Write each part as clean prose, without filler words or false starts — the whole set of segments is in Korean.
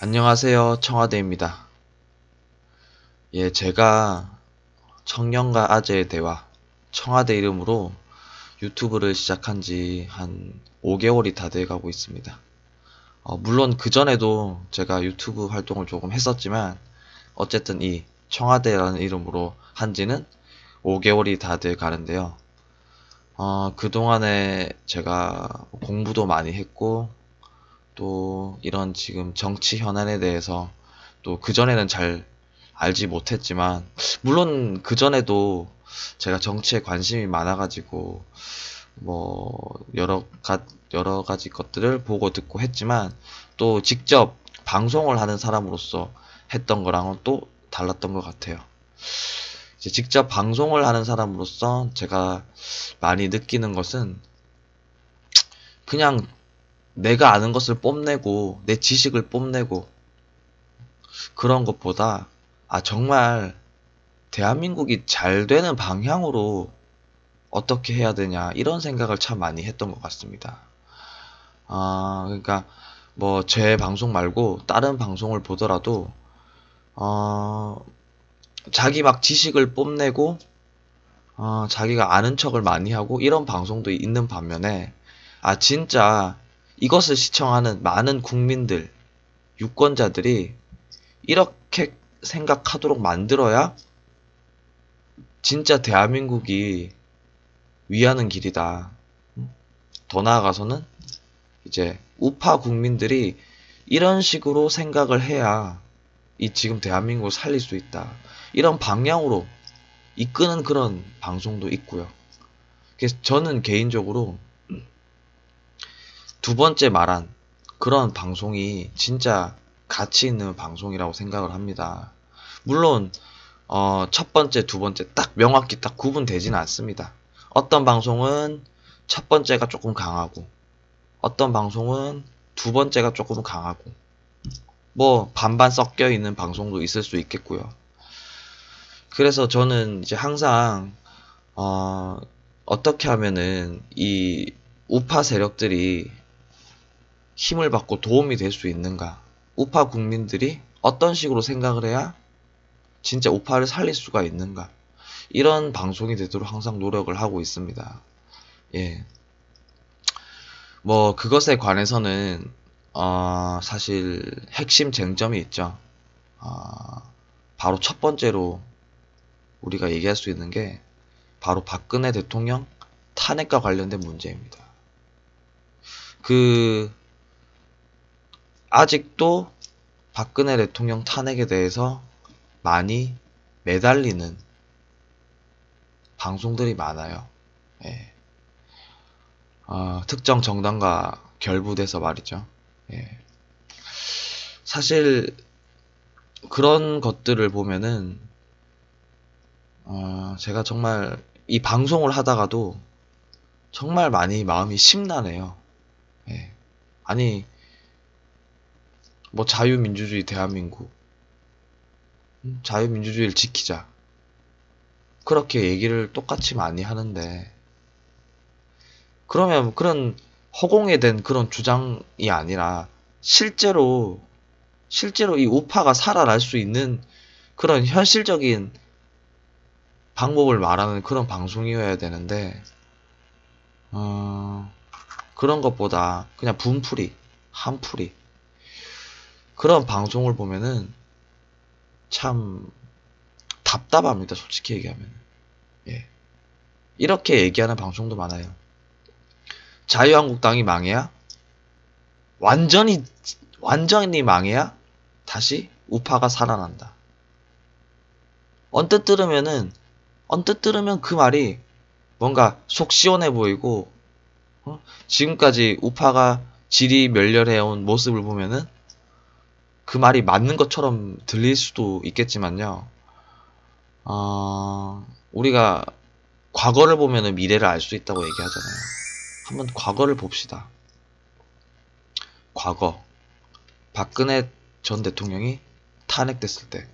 안녕하세요. 청와대입니다. 예, 제가 청년과 아재의 대화, 청와대 이름으로 유튜브를 시작한 지 한 5개월이 다 돼 가고 있습니다. 물론 그전에도 제가 유튜브 활동을 조금 했었지만, 어쨌든 이 청와대라는 이름으로 한 지는 5개월이 다 돼 가는데요. 그동안에 제가 공부도 많이 했고, 또 이런 지금 정치 현안에 대해서 또 그전에는 잘 알지 못했지만, 물론 그전에도 제가 정치에 관심이 많아가지고 뭐 여러 가지 것들을 보고 듣고 했지만, 또 직접 방송을 하는 사람으로서 했던 거랑은 또 달랐던 것 같아요. 이제 직접 방송을 하는 사람으로서 제가 많이 느끼는 것은, 그냥 내가 아는 것을 뽐내고 내 지식을 뽐내고 그런 것보다, 정말 대한민국이 잘 되는 방향으로 어떻게 해야 되냐, 이런 생각을 참 많이 했던 것 같습니다. 그러니까 뭐 제 방송 말고 다른 방송을 보더라도 어, 자기 막 지식을 뽐내고 자기가 아는 척을 많이 하고 이런 방송도 있는 반면에, 진짜 이것을 시청하는 많은 국민들, 유권자들이 이렇게 생각하도록 만들어야 진짜 대한민국이 위하는 길이다. 더 나아가서는 이제 우파 국민들이 이런 식으로 생각을 해야 이 지금 대한민국을 살릴 수 있다, 이런 방향으로 이끄는 그런 방송도 있고요. 그래서 저는 개인적으로 두 번째 말한 그런 방송이 진짜 가치 있는 방송이라고 생각을 합니다. 물론 첫 번째, 두 번째 딱 명확히 딱 구분되지는 않습니다. 어떤 방송은 첫 번째가 조금 강하고, 어떤 방송은 두 번째가 조금 강하고, 뭐 반반 섞여 있는 방송도 있을 수 있겠고요. 그래서 저는 이제 항상 어떻게 하면은 이 우파 세력들이 힘을 받고 도움이 될 수 있는가, 우파 국민들이 어떤 식으로 생각을 해야 진짜 우파를 살릴 수가 있는가, 이런 방송이 되도록 항상 노력을 하고 있습니다. 예. 뭐 그것에 관해서는 사실 핵심 쟁점이 있죠. 어, 바로 첫 번째로 우리가 얘기할 수 있는 게 바로 박근혜 대통령 탄핵과 관련된 문제입니다. 그 아직도 박근혜 대통령 탄핵에 대해서 많이 매달리는 방송들이 많아요. 예. 특정 정당과 결부돼서 말이죠. 예. 사실 그런 것들을 보면은 제가 정말 이 방송을 하다가도 정말 많이 마음이 심란해요. 예. 아니, 뭐 자유민주주의 대한민국, 자유민주주의를 지키자, 그렇게 얘기를 똑같이 많이 하는데, 그러면 그런 허공에 된 그런 주장이 아니라 실제로 이 우파가 살아날 수 있는 그런 현실적인 방법을 말하는 그런 방송이어야 되는데, 그런 것보다 그냥 분풀이, 한풀이, 그런 방송을 보면은 참 답답합니다, 솔직히 얘기하면. 예. 이렇게 얘기하는 방송도 많아요. 자유한국당이 망해야, 완전히 완전히 망해야 다시 우파가 살아난다. 언뜻 들으면은 언뜻 들으면 그 말이 뭔가 속 시원해 보이고, 지금까지 우파가 질이 멸렬해온 모습을 보면은 그 말이 맞는 것처럼 들릴 수도 있겠지만요. 우리가 과거를 보면은 미래를 알 수 있다고 얘기하잖아요. 한번 과거를 봅시다. 과거, 박근혜 전 대통령이 탄핵됐을 때,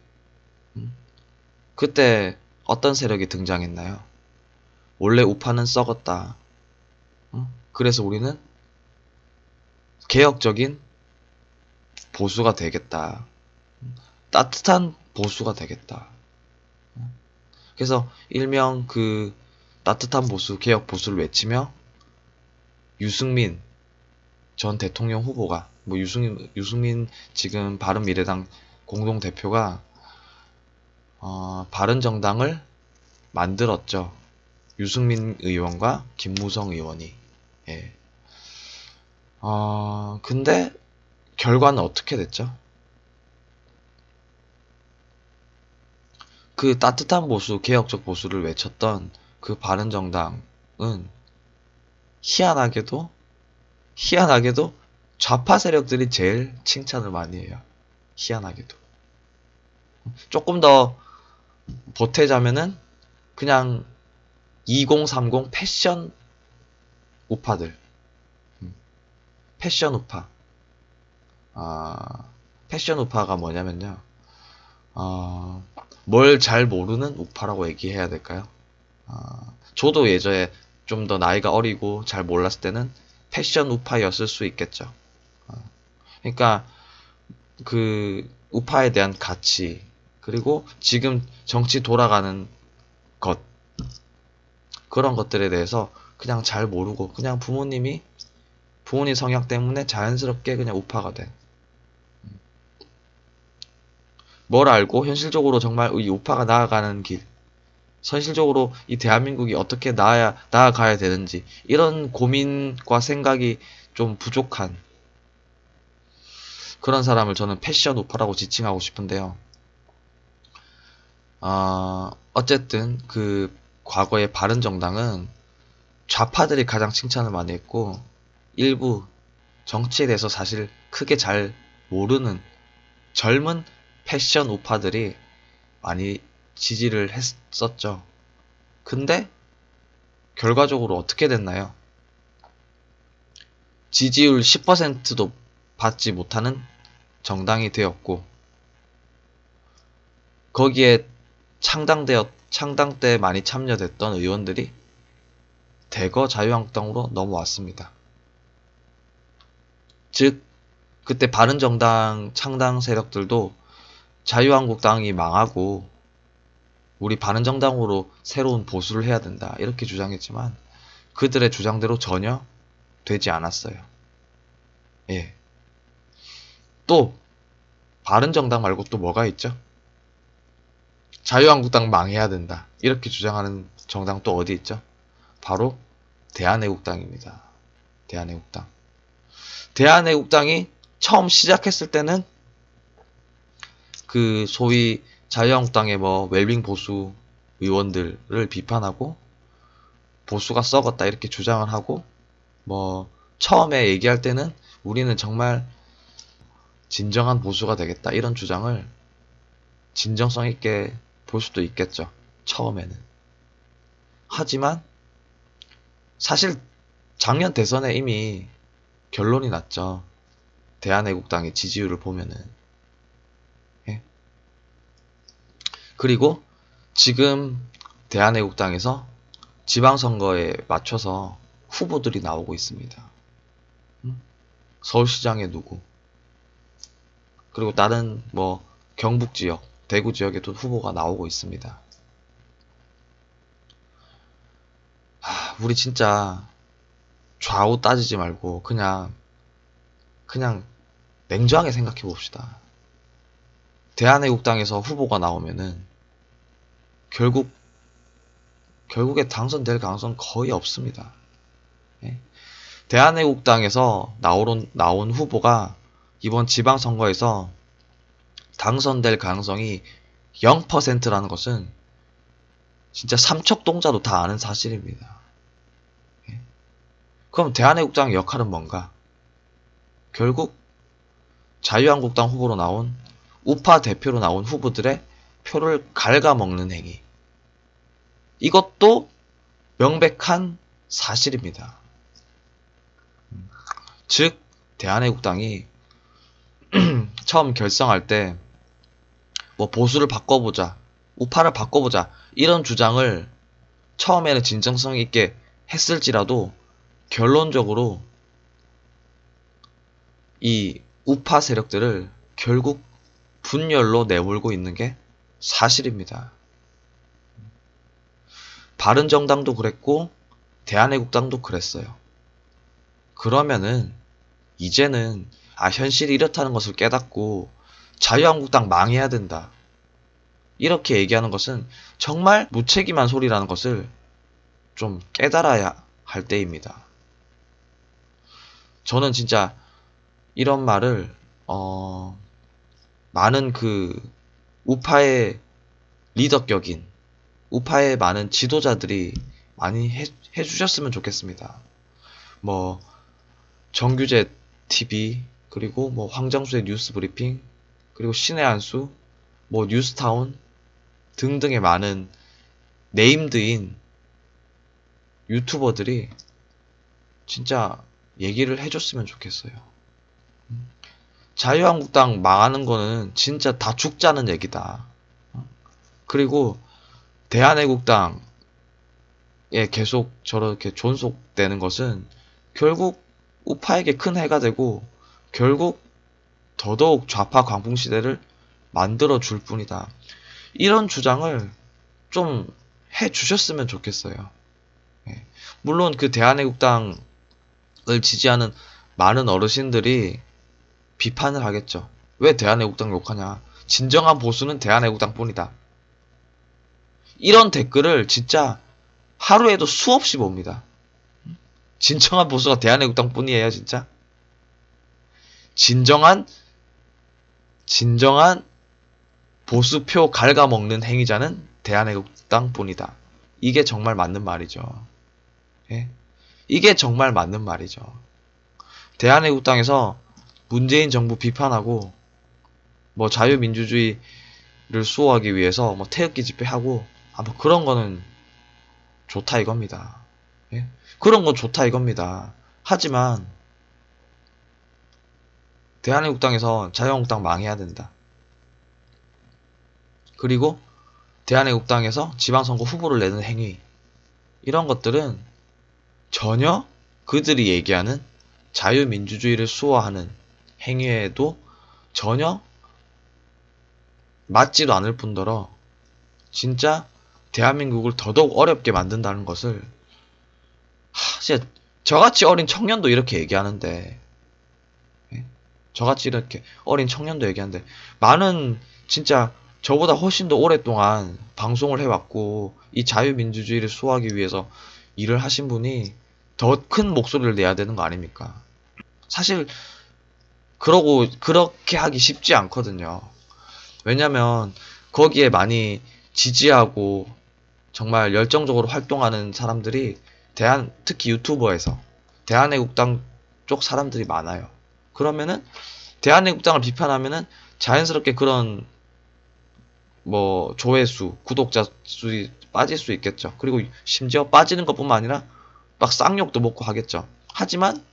그때 어떤 세력이 등장했나요? 원래 우파는 썩었다. 그래서 우리는 개혁적인 보수가 되겠다. 따뜻한 보수가 되겠다. 그래서 일명 그 따뜻한 보수, 개혁 보수를 외치며 유승민 전 대통령 후보가 뭐 유승민 지금 바른미래당 공동대표가 바른정당을 만들었죠. 유승민 의원과 김무성 의원이. 예. 근데 결과는 어떻게 됐죠? 그 따뜻한 보수, 개혁적 보수를 외쳤던 그 바른정당은 희한하게도 좌파 세력들이 제일 칭찬을 많이 해요. 희한하게도. 조금 더 보태자면은 그냥 2030 패션 우파들. 패션 우파. 패션 우파가 뭐냐면요. 뭘 잘 모르는 우파라고 얘기해야 될까요? 저도 예전에 좀 더 나이가 어리고 잘 몰랐을 때는 패션 우파였을 수 있겠죠. 그러니까 그 우파에 대한 가치, 그리고 지금 정치 돌아가는 것, 그런 것들에 대해서 그냥 잘 모르고 그냥 부모님 성향 때문에 자연스럽게 그냥 우파가 된. 뭘 알고 현실적으로 정말 이 우파가 나아가는 길, 현실적으로 이 대한민국이 어떻게 나아가야 되는지 이런 고민과 생각이 좀 부족한 그런 사람을 저는 패션 우파라고 지칭하고 싶은데요. 어쨌든 그 과거의 바른정당은 좌파들이 가장 칭찬을 많이 했고 일부 정치에 대해서 사실 크게 잘 모르는 젊은 패션 우파들이 많이 지지를 했었죠. 근데 결과적으로 어떻게 됐나요? 지지율 10%도 받지 못하는 정당이 되었고 거기에 창당 때 많이 참여됐던 의원들이 대거 자유한국당으로 넘어왔습니다. 즉 그때 바른정당 창당 세력들도 자유한국당이 망하고 우리 바른정당으로 새로운 보수를 해야 된다 이렇게 주장했지만 그들의 주장대로 전혀 되지 않았어요. 예. 또 바른정당 말고 또 뭐가 있죠? 자유한국당 망해야 된다 이렇게 주장하는 정당 또 어디 있죠? 바로 대한애국당입니다. 대한애국당이 처음 시작했을 때는 그 소위 자유한국당의 뭐 웰빙 보수 의원들을 비판하고 보수가 썩었다 이렇게 주장을 하고 뭐 처음에 얘기할 때는 우리는 정말 진정한 보수가 되겠다 이런 주장을 진정성 있게 볼 수도 있겠죠. 처음에는. 하지만 사실 작년 대선에 이미 결론이 났죠. 대한애국당의 지지율을 보면은. 예? 그리고 지금 대한애국당에서 지방선거에 맞춰서 후보들이 나오고 있습니다. 서울시장에 누구, 그리고 다른 뭐 경북지역, 대구지역에도 후보가 나오고 있습니다. 우리 진짜 좌우 따지지 말고 그냥 냉정하게 생각해 봅시다. 대한애국당에서 후보가 나오면은 결국에 당선될 가능성 거의 없습니다. 예? 대한애국당에서 나온 후보가 이번 지방선거에서 당선될 가능성이 0%라는 것은 진짜 삼척동자도 다 아는 사실입니다. 예? 그럼 대한애국당의 역할은 뭔가? 결국 자유한국당 후보로 나온 우파 대표로 나온 후보들의 표를 갉아먹는 행위. 이것도 명백한 사실입니다. 즉 대한애국당이 처음 결성할 때 뭐 보수를 바꿔보자, 우파를 바꿔보자 이런 주장을 처음에는 진정성 있게 했을지라도 결론적으로 이 우파 세력들을 결국 분열로 내몰고 있는 게 사실입니다. 바른정당도 그랬고 대한애국당도 그랬어요. 그러면은 이제는 현실이 이렇다는 것을 깨닫고 자유한국당 망해야 된다. 이렇게 얘기하는 것은 정말 무책임한 소리라는 것을 좀 깨달아야 할 때입니다. 저는 진짜 이런 말을 많은 그 우파의 리더격인 우파의 많은 지도자들이 많이 해주셨으면 좋겠습니다. 뭐 정규재 TV 그리고 뭐 황정수의 뉴스 브리핑 그리고 신의 한수 뭐 뉴스타운 등등의 많은 네임드인 유튜버들이 진짜 얘기를 해줬으면 좋겠어요. 자유한국당 망하는 거는 진짜 다 죽자는 얘기다. 그리고 대한애국당에 계속 저렇게 존속되는 것은 결국 우파에게 큰 해가 되고 결국 더더욱 좌파 광풍시대를 만들어 줄 뿐이다. 이런 주장을 좀 해주셨으면 좋겠어요. 물론 그 대한애국당을 지지하는 많은 어르신들이 비판을 하겠죠. 왜 대한애국당 욕하냐. 진정한 보수는 대한애국당 뿐이다. 이런 댓글을 진짜 하루에도 수없이 봅니다. 진정한 보수가 대한애국당 뿐이에요, 진짜. 진정한 보수표 갉아먹는 행위자는 대한애국당 뿐이다. 이게 정말 맞는 말이죠. 예? 이게 정말 맞는 말이죠. 대한애국당에서 문재인 정부 비판하고 뭐 자유민주주의를 수호하기 위해서 뭐 태극기 집회하고 뭐 그런 거는 좋다 이겁니다. 예? 그런 건 좋다 이겁니다. 하지만 대한애국당에서 자유한국당 망해야 된다. 그리고 대한애국당에서 지방선거 후보를 내는 행위 이런 것들은 전혀 그들이 얘기하는 자유민주주의를 수호하는 행위에도 전혀 맞지도 않을 뿐더러 진짜 대한민국을 더더욱 어렵게 만든다는 것을 진짜 저같이 어린 청년도 이렇게 얘기하는데 저같이 이렇게 어린 청년도 얘기하는데 많은 진짜 저보다 훨씬 더 오랫동안 방송을 해왔고 이 자유민주주의를 수호하기 위해서 일을 하신 분이 더 큰 목소리를 내야 되는 거 아닙니까? 사실 그렇게 하기 쉽지 않거든요. 왜냐면 거기에 많이 지지하고 정말 열정적으로 활동하는 사람들이 특히 유튜버에서 대한애국당 쪽 사람들이 많아요. 그러면은 대한애국당을 비판하면은 자연스럽게 그런 뭐 조회수, 구독자 수이 빠질 수 있겠죠. 그리고 심지어 빠지는 것뿐만 아니라 막 쌍욕도 먹고 하겠죠. 하지만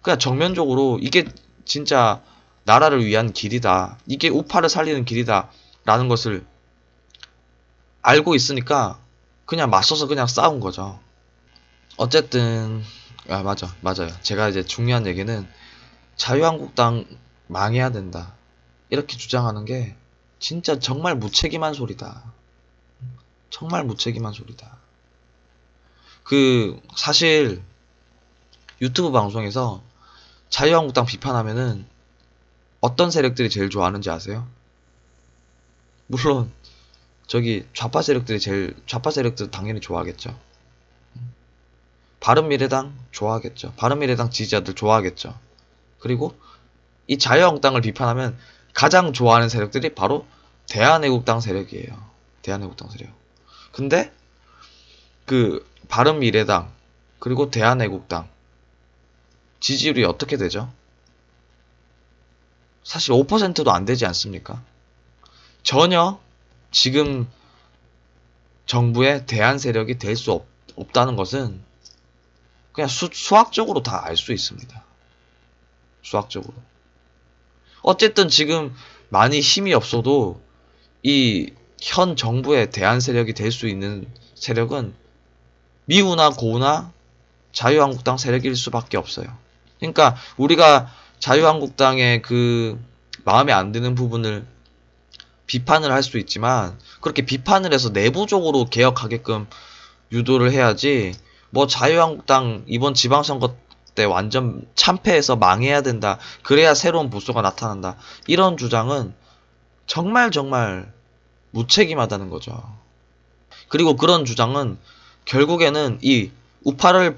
그냥 정면적으로 이게 진짜 나라를 위한 길이다. 이게 우파를 살리는 길이다. 라는 것을 알고 있으니까 그냥 맞서서 그냥 싸운 거죠. 어쨌든 맞아요. 제가 이제 중요한 얘기는 자유한국당 망해야 된다. 이렇게 주장하는 게 진짜 정말 무책임한 소리다. 정말 무책임한 소리다. 사실 유튜브 방송에서 자유한국당 비판하면은 어떤 세력들이 제일 좋아하는지 아세요? 물론 저기 좌파 세력들 당연히 좋아하겠죠. 바른미래당 좋아하겠죠. 바른미래당 지지자들 좋아하겠죠. 그리고 이 자유한국당을 비판하면 가장 좋아하는 세력들이 바로 대한애국당 세력이에요. 대한애국당 세력. 근데 바른미래당 그리고 대한애국당 지지율이 어떻게 되죠? 사실 5%도 안 되지 않습니까? 전혀 지금 정부의 대안 세력이 될 수 없다는 것은 그냥 수학적으로 다 알 수 있습니다. 수학적으로. 어쨌든 지금 많이 힘이 없어도 이 현 정부의 대안 세력이 될 수 있는 세력은 미우나 고우나 자유한국당 세력일 수밖에 없어요. 그러니까 우리가 자유한국당의 그 마음에 안 드는 부분을 비판을 할 수 있지만 그렇게 비판을 해서 내부적으로 개혁하게끔 유도를 해야지 뭐 자유한국당 이번 지방선거 때 완전 참패해서 망해야 된다. 그래야 새로운 보수가 나타난다. 이런 주장은 정말 정말 무책임하다는 거죠. 그리고 그런 주장은 결국에는 이 우파를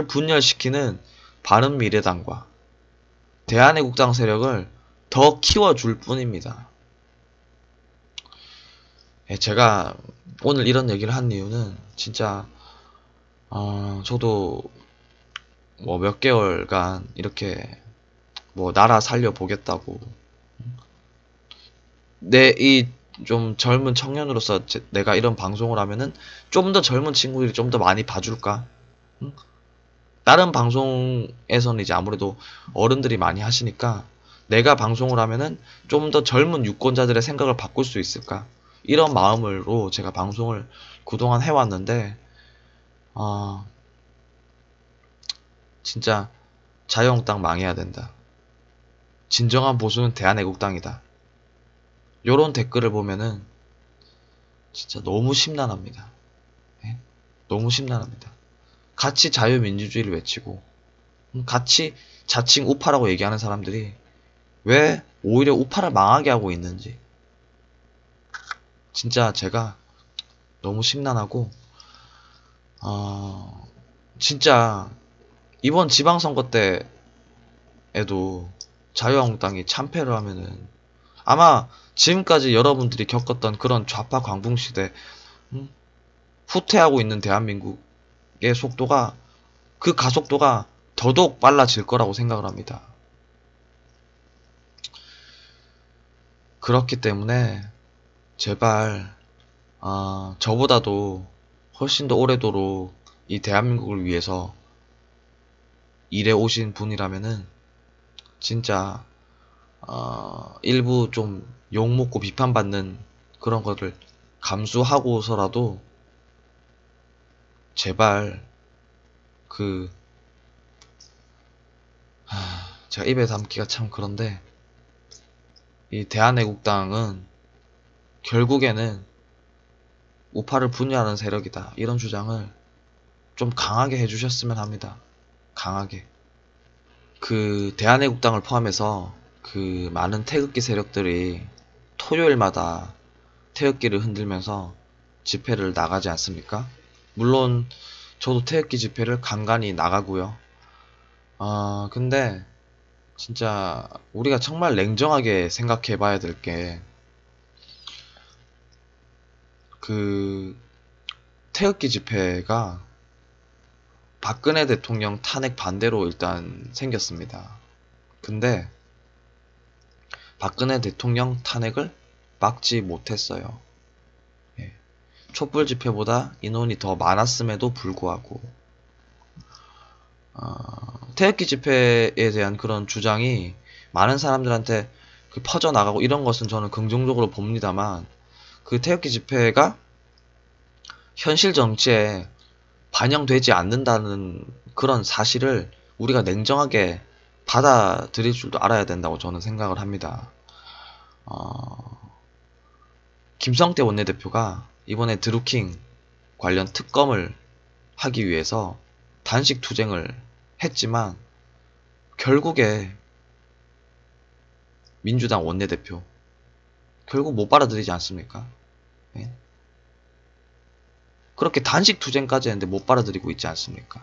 분열시키는 바른미래당과 대한애국당 세력을 더 키워줄 뿐입니다. 제가 오늘 이런 얘기를 한 이유는 진짜 저도 뭐 몇 개월간 이렇게 뭐 나라 살려보겠다고 내 이 좀 젊은 청년으로서 내가 이런 방송을 하면은 좀 더 젊은 친구들이 좀 더 많이 봐줄까? 응? 다른 방송에서는 이제 아무래도 어른들이 많이 하시니까 내가 방송을 하면은 좀 더 젊은 유권자들의 생각을 바꿀 수 있을까? 이런 마음으로 제가 방송을 그동안 해왔는데, 아, 진짜 자유한국당 망해야 된다. 진정한 보수는 대한애국당이다. 요런 댓글을 보면은 진짜 너무 심란합니다. 예? 너무 심란합니다. 같이 자유민주주의를 외치고 같이 자칭 우파라고 얘기하는 사람들이 왜 오히려 우파를 망하게 하고 있는지 진짜 제가 너무 심란하고 진짜 이번 지방선거 때에도 자유한국당이 참패를 하면은 아마 지금까지 여러분들이 겪었던 그런 좌파 광풍시대 후퇴하고 있는 대한민국의 속도가 그 가속도가 더더욱 빨라질 거라고 생각을 합니다. 그렇기 때문에 제발 저보다도 훨씬 더 오래도록 이 대한민국을 위해서 일해 오신 분이라면은 진짜 일부 좀 욕먹고 비판받는 그런 거를 감수하고서라도 제발 그 제가 입에 담기가 참 그런데 이 대한애국당은 결국에는 우파를 분열하는 세력이다. 이런 주장을 좀 강하게 해주셨으면 합니다. 강하게. 그 대한애국당을 포함해서 그 많은 태극기 세력들이 토요일마다 태극기를 흔들면서 집회를 나가지 않습니까? 물론 저도 태극기 집회를 간간히 나가고요. 근데 진짜 우리가 정말 냉정하게 생각해 봐야 될 게 그 태극기 집회가 박근혜 대통령 탄핵 반대로 일단 생겼습니다. 근데 박근혜 대통령 탄핵을 막지 못했어요. 예. 촛불 집회보다 인원이 더 많았음에도 불구하고 태극기 집회에 대한 그런 주장이 많은 사람들한테 퍼져나가고 이런 것은 저는 긍정적으로 봅니다만 그 태극기 집회가 현실 정치에 반영되지 않는다는 그런 사실을 우리가 냉정하게 받아들일 줄도 알아야 된다고 저는 생각을 합니다. 김성태 원내대표가 이번에 드루킹 관련 특검을 하기 위해서 단식 투쟁을 했지만 결국에 민주당 원내대표 결국 못 받아들이지 않습니까? 예? 그렇게 단식 투쟁까지 했는데 못 받아들이고 있지 않습니까?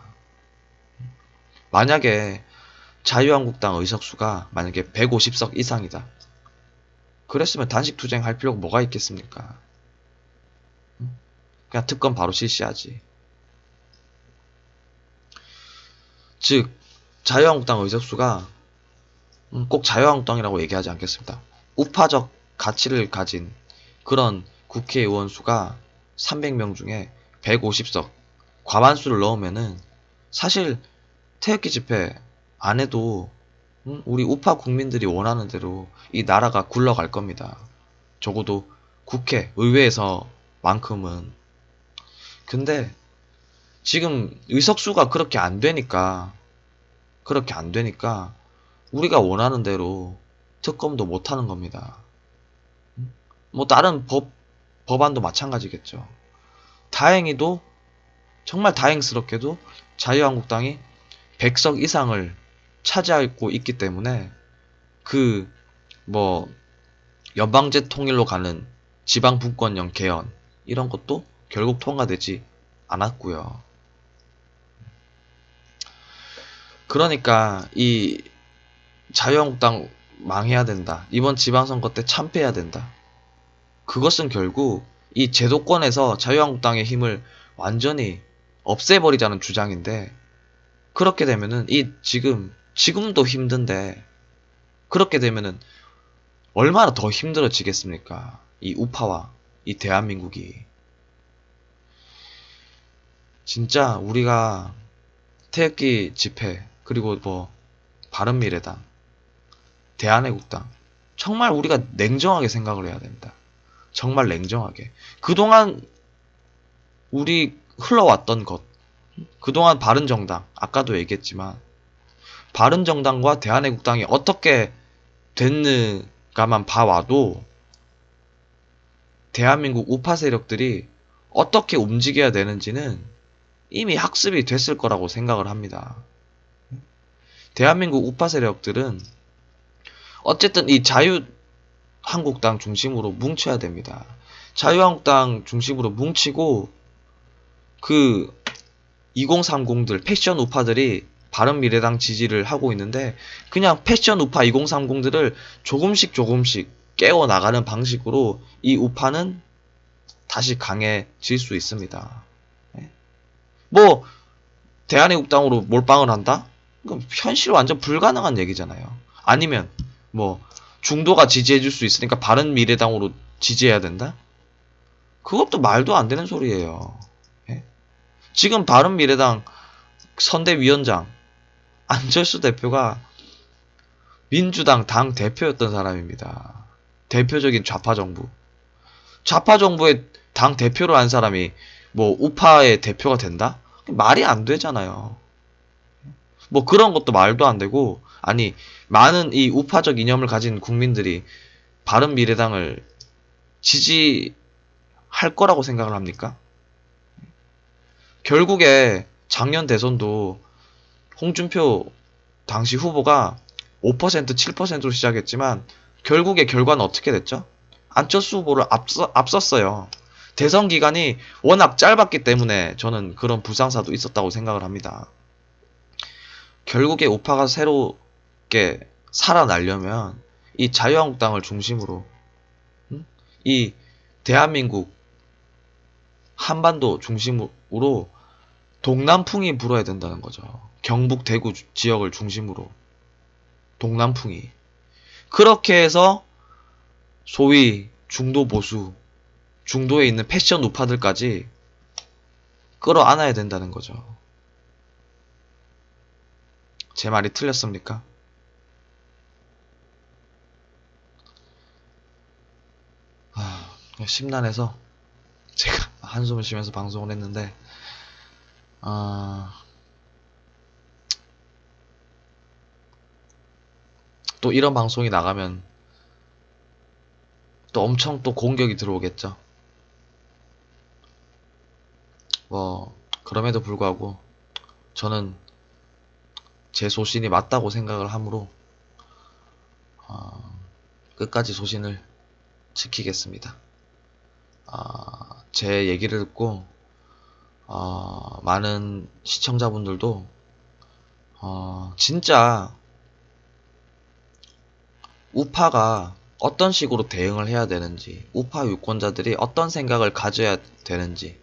만약에 자유한국당 의석수가 만약에 150석 이상이다. 그랬으면 단식 투쟁 할 필요가 뭐가 있겠습니까? 그냥 특검 바로 실시하지. 즉 자유한국당 의석수가 꼭 자유한국당이라고 얘기하지 않겠습니다. 우파적 가치를 가진 그런 국회의원 수가 300명 중에 150석 과반수를 넣으면은 사실 태극기 집회 안 해도 우리 우파 국민들이 원하는 대로 이 나라가 굴러갈 겁니다. 적어도 국회, 의회에서만큼은. 근데 지금 의석수가 그렇게 안 되니까 그렇게 안 되니까 우리가 원하는 대로 특검도 못 하는 겁니다. 뭐 다른 법안도 마찬가지겠죠. 다행히도 정말 다행스럽게도 자유한국당이 100석 이상을 차지하고 있기 때문에 그 뭐 연방제 통일로 가는 지방 분권형 개헌 이런 것도 결국 통과되지 않았고요. 그러니까 이 자유한국당 망해야 된다. 이번 지방선거 때 참패해야 된다. 그것은 결국 이 제도권에서 자유한국당의 힘을 완전히 없애버리자는 주장인데, 그렇게 되면은 지금도 힘든데 그렇게 되면은 얼마나 더 힘들어지겠습니까? 이 우파와 이 대한민국이. 진짜 우리가 태극기 집회, 그리고 뭐 바른미래당, 대한애국당, 정말 우리가 냉정하게 생각을 해야 됩니다. 정말 냉정하게. 그동안 우리 흘러왔던 것, 그동안 바른정당, 아까도 얘기했지만 바른정당과 대한애국당이 어떻게 됐는가만 봐와도 대한민국 우파 세력들이 어떻게 움직여야 되는지는 이미 학습이 됐을 거라고 생각을 합니다. 대한민국 우파 세력들은 어쨌든 이 자유한국당 중심으로 뭉쳐야 됩니다. 자유한국당 중심으로 뭉치고 그 2030들, 패션 우파들이 바른미래당 지지를 하고 있는데 그냥 패션 우파 2030들을 조금씩 깨워나가는 방식으로 이 우파는 다시 강해질 수 있습니다. 뭐 대한애국당으로 몰빵을 한다? 그럼 현실 완전 불가능한 얘기잖아요. 아니면 뭐 중도가 지지해줄 수 있으니까 바른미래당으로 지지해야 된다? 그것도 말도 안 되는 소리예요. 지금 바른미래당 선대위원장 안철수 대표가 민주당 당 대표였던 사람입니다. 대표적인 좌파 정부. 좌파 정부의 당 대표로 한 사람이 뭐 우파의 대표가 된다? 말이 안 되잖아요. 뭐 그런 것도 말도 안 되고, 아니 많은 이 우파적 이념을 가진 국민들이 바른미래당을 지지할 거라고 생각을 합니까? 결국에 작년 대선도 홍준표 당시 후보가 5%, 7%로 시작했지만 결국에 결과는 어떻게 됐죠? 안철수 후보를 앞섰어요. 대선 기간이 워낙 짧았기 때문에 저는 그런 부상사도 있었다고 생각을 합니다. 결국에 우파가 새롭게 살아나려면 이 자유한국당을 중심으로 이 대한민국 한반도 중심으로 동남풍이 불어야 된다는 거죠. 경북 대구 지역을 중심으로 동남풍이. 그렇게 해서 소위 중도 보수, 중도에 있는 패션 우파들까지 끌어안아야 된다는 거죠. 제 말이 틀렸습니까? 심란해서 제가 한숨을 쉬면서 방송을 했는데, 또 이런 방송이 나가면 또 엄청 또 공격이 들어오겠죠. 뭐 그럼에도 불구하고 저는 제 소신이 맞다고 생각을 하므로 끝까지 소신을 지키겠습니다. 제 얘기를 듣고 많은 시청자분들도 진짜 우파가 어떤 식으로 대응을 해야 되는지, 우파 유권자들이 어떤 생각을 가져야 되는지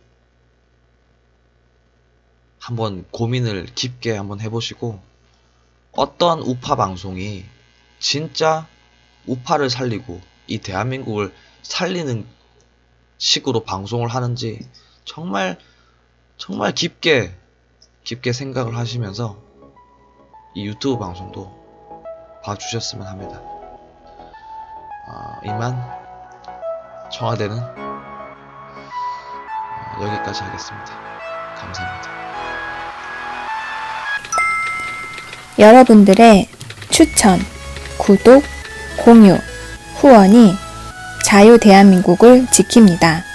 한번 고민을 깊게 한번 해보시고, 어떤 우파 방송이 진짜 우파를 살리고 이 대한민국을 살리는 식으로 방송을 하는지 정말 깊게 생각을 하시면서 이 유튜브 방송도 봐주셨으면 합니다. 이만 청와대는 여기까지 하겠습니다. 감사합니다. 여러분들의 추천, 구독, 공유, 후원이 자유 대한민국을 지킵니다.